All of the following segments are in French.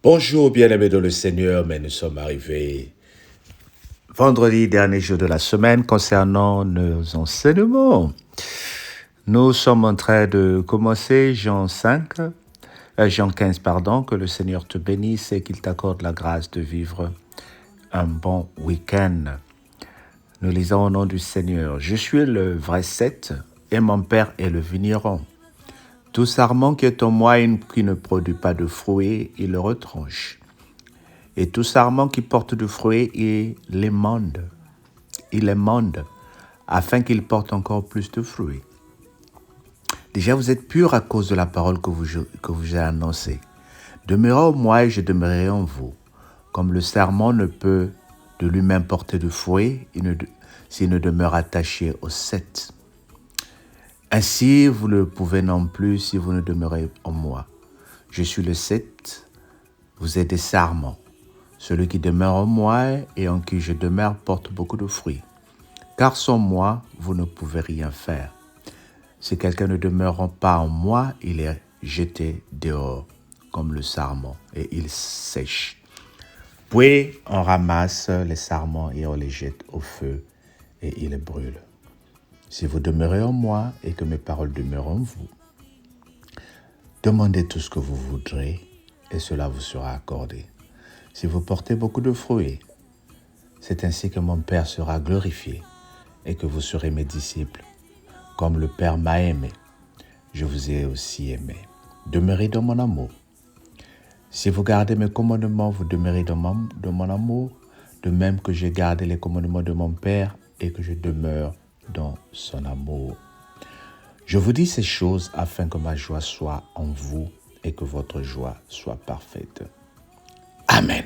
Bonjour bien-aimés dans le Seigneur, mais nous sommes arrivés vendredi, dernier jour de la semaine, concernant nos enseignements. Nous sommes en train de commencer Jean 15, que le Seigneur te bénisse et qu'il t'accorde la grâce de vivre un bon week-end. Nous lisons au nom du Seigneur. Je suis le vrai cep et mon Père est le vigneron. Tout sarment qui est en moi et qui ne produit pas de fruits, il le retranche. Et tout sarment qui porte du fruit, il les monde, afin qu'il porte encore plus de fruits. Déjà, vous êtes purs à cause de la parole que vous ai annoncée. Demeurez en moi et je demeurerai en vous. Comme le sarment ne peut de lui-même porter de fruits s'il ne demeure attaché au cep. Ainsi, vous ne pouvez non plus si vous ne demeurez en moi. Je suis le cep, vous êtes des sarments. Celui qui demeure en moi et en qui je demeure porte beaucoup de fruits. Car sans moi, vous ne pouvez rien faire. Si quelqu'un ne demeure pas en moi, il est jeté dehors, comme le sarment, et il sèche. Puis on ramasse les sarments et on les jette au feu, et ils brûlent. Si vous demeurez en moi et que mes paroles demeurent en vous, demandez tout ce que vous voudrez, et cela vous sera accordé. Si vous portez beaucoup de fruits, c'est ainsi que mon Père sera glorifié et que vous serez mes disciples. Comme le Père m'a aimé, je vous ai aussi aimé. Demeurez dans mon amour. Si vous gardez mes commandements, vous demeurez dans mon amour, de même que j'ai gardé les commandements de mon Père et que je demeure dans son amour. Je vous dis ces choses afin que ma joie soit en vous et que votre joie soit parfaite. Amen.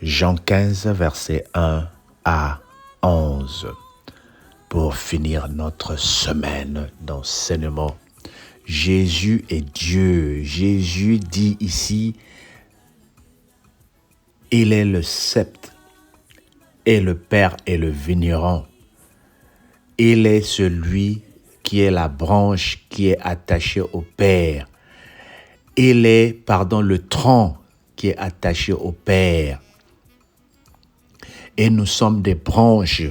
Jean 15, versets 1 à 11. Pour finir notre semaine d'enseignement, Jésus est Dieu. Jésus dit ici, il est le cep et le Père est le vigneron. Il est celui qui est la branche qui est attachée au Père. Il est, le tronc qui est attaché au Père. Et nous sommes des branches.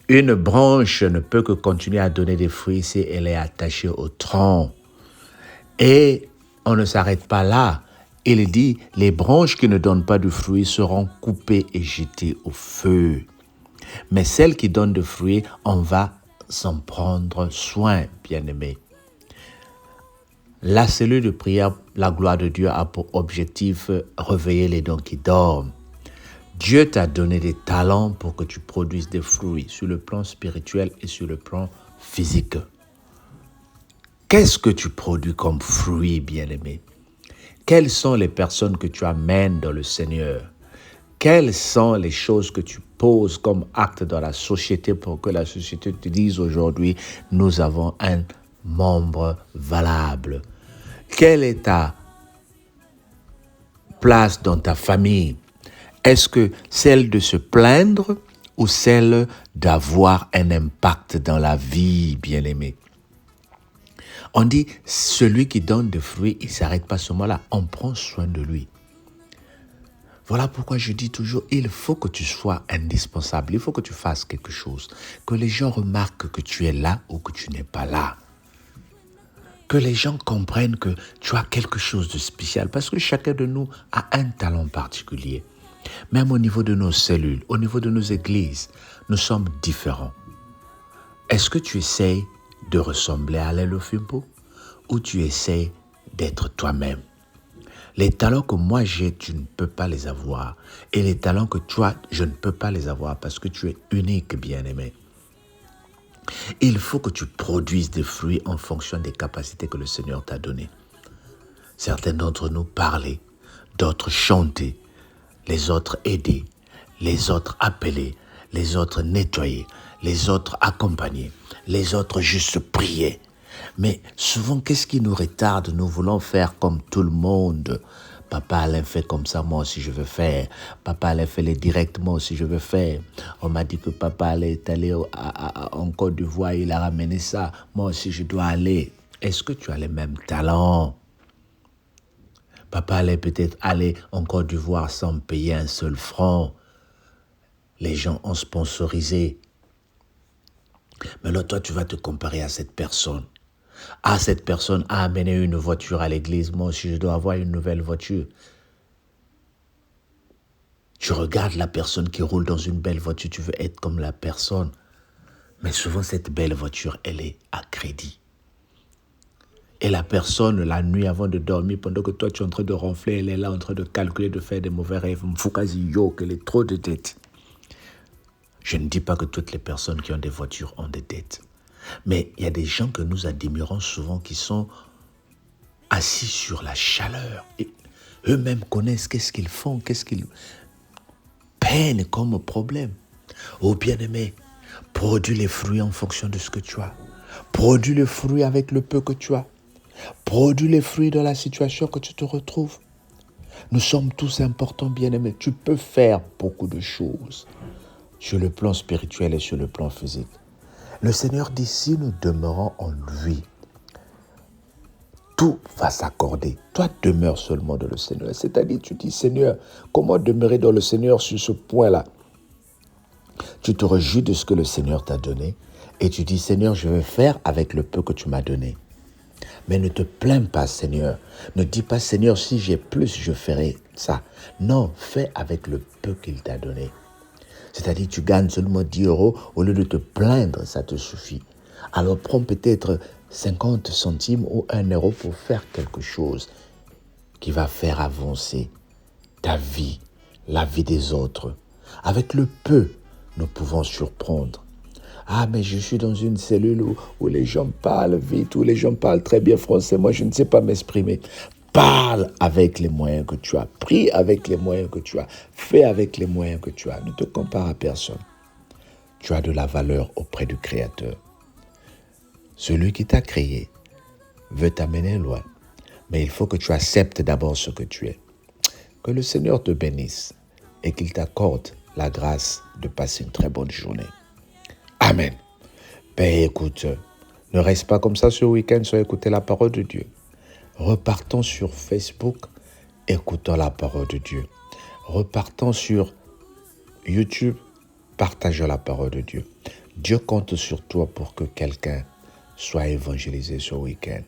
Une branche ne peut que continuer à donner des fruits si elle est attachée au tronc. Et on ne s'arrête pas là. Il dit, les branches qui ne donnent pas de fruits seront coupées et jetées au feu. Mais celles qui donnent de fruits, on va s'en prendre soin, bien-aimés. La cellule de prière, la gloire de Dieu, a pour objectif réveiller les dons qui dorment. Dieu t'a donné des talents pour que tu produises des fruits sur le plan spirituel et sur le plan physique. Qu'est-ce que tu produis comme fruits, bien-aimé? Quelles sont les personnes que tu amènes dans le Seigneur? Quelles sont les choses que tu poses comme acte dans la société pour que la société te dise aujourd'hui, nous avons un membre valable? Quelle est ta place dans ta famille? Est-ce que celle de se plaindre ou celle d'avoir un impact dans la vie, bien-aimé? On dit, celui qui donne des fruits, il ne s'arrête pas seulement là, on prend soin de lui. Voilà pourquoi je dis toujours, il faut que tu sois indispensable, il faut que tu fasses quelque chose, que les gens remarquent que tu es là ou que tu n'es pas là. Que les gens comprennent que tu as quelque chose de spécial, parce que chacun de nous a un talent particulier. Même au niveau de nos cellules, au niveau de nos églises, nous sommes différents. Est-ce que tu essaies de ressembler à l'Elofimpo ou tu essaies d'être toi-même? Les talents que moi j'ai, tu ne peux pas les avoir. Et les talents que toi, je ne peux pas les avoir parce que tu es unique, bien-aimé. Il faut que tu produises des fruits en fonction des capacités que le Seigneur t'a données. Certains d'entre nous parlaient, d'autres chantaient, les autres aider, les autres appeler, les autres nettoyer, les autres accompagner, les autres juste prier. Mais souvent, qu'est-ce qui nous retarde? Nous voulons faire comme tout le monde. Papa Alain fait comme ça, moi aussi je veux faire. Papa Alain fait les directs, moi aussi je veux faire. On m'a dit que Papa Alain est allé en Côte d'Ivoire, il a ramené ça. Moi aussi je dois aller. Est-ce que tu as les mêmes talents? Papa allait peut-être aller en Côte d'Ivoire sans me payer un seul franc. Les gens ont sponsorisé. Mais là, toi, tu vas te comparer à cette personne. Ah, cette personne a amené une voiture à l'église. Moi aussi, je dois avoir une nouvelle voiture. Tu regardes la personne qui roule dans une belle voiture, tu veux être comme la personne. Mais souvent, cette belle voiture, elle est à crédit. Et la personne, la nuit avant de dormir, pendant que toi, tu es en train de ronfler, elle est là en train de calculer, de faire des mauvais rêves. Yo, qu'elle est trop de dettes. Je ne dis pas que toutes les personnes qui ont des voitures ont des dettes. Mais il y a des gens que nous admirons souvent qui sont assis sur la chaleur. Et eux-mêmes connaissent qu'est-ce qu'ils font, qu'est-ce qu'ils peinent comme problème. Oh bien-aimé, produis les fruits en fonction de ce que tu as. Produis les fruits avec le peu que tu as. Produis les fruits dans la situation que tu te retrouves. Nous sommes tous importants, bien-aimés. Tu peux faire beaucoup de choses sur le plan spirituel et sur le plan physique. Le Seigneur dit, si nous demeurons en lui, tout va s'accorder. Toi, demeure seulement dans le Seigneur. C'est-à-dire, tu dis, Seigneur, comment demeurer dans le Seigneur sur ce point-là? Tu te réjouis de ce que le Seigneur t'a donné et tu dis, Seigneur, je vais faire avec le peu que tu m'as donné. Mais ne te plains pas, Seigneur. Ne dis pas, Seigneur, si j'ai plus, je ferai ça. Non, fais avec le peu qu'il t'a donné. C'est-à-dire, tu gagnes seulement 10 euros, au lieu de te plaindre, ça te suffit. Alors, prends peut-être 50 centimes ou 1 euro pour faire quelque chose qui va faire avancer ta vie, la vie des autres. Avec le peu, nous pouvons surprendre. Ah, mais je suis dans une cellule où les gens parlent vite, où les gens parlent très bien français. Moi, je ne sais pas m'exprimer. Parle avec les moyens que tu as. Prie avec les moyens que tu as. Fais avec les moyens que tu as. Ne te compare à personne. Tu as de la valeur auprès du Créateur. Celui qui t'a créé veut t'amener loin. Mais il faut que tu acceptes d'abord ce que tu es. Que le Seigneur te bénisse et qu'il t'accorde la grâce de passer une très bonne journée. Amen. Ben écoute, ne reste pas comme ça ce week-end sans écouter la parole de Dieu. Repartons sur Facebook, écoutons la parole de Dieu. Repartons sur YouTube, partageons la parole de Dieu. Dieu compte sur toi pour que quelqu'un soit évangélisé ce week-end.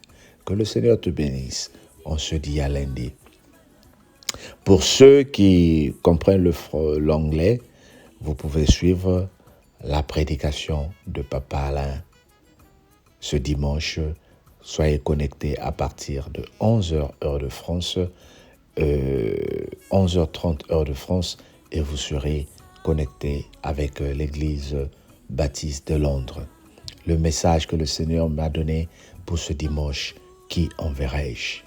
Que le Seigneur te bénisse. On se dit à lundi. Pour ceux qui comprennent l'anglais, vous pouvez suivre la prédication de Papa Alain ce dimanche. Soyez connectés à partir de 11h heure de France, 11h30 heure de France, et vous serez connectés avec l'église baptiste de Londres. Le message que le Seigneur m'a donné pour ce dimanche, qui enverrai-je?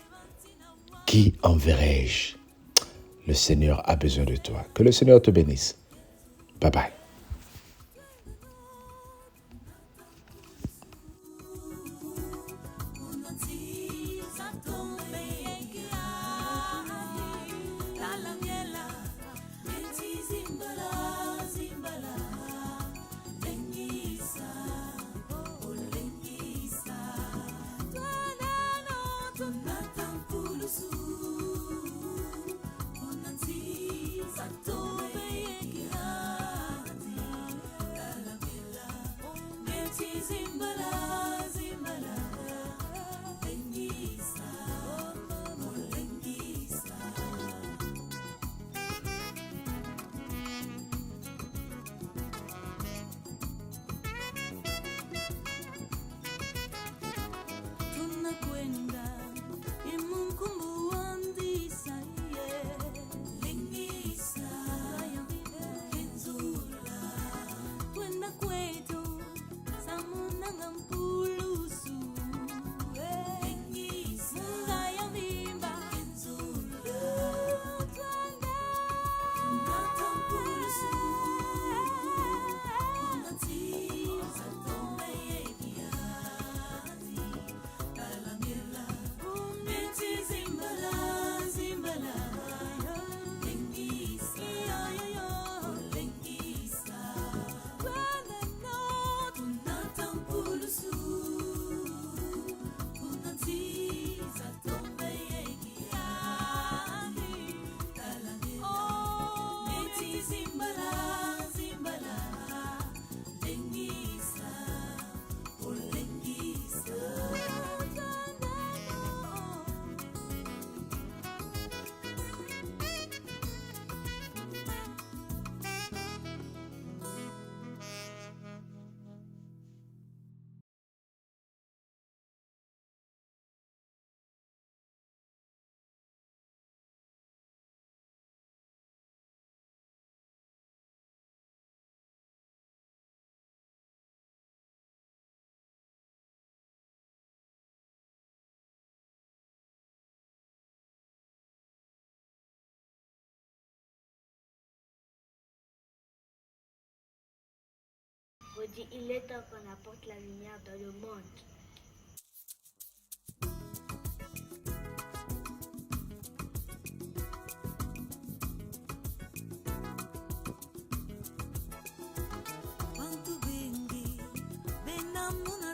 Qui enverrai-je? Le Seigneur a besoin de toi. Que le Seigneur te bénisse. Bye bye. dit, il est temps qu'on apporte la lumière dans le monde. Quanto bendi, ben amuna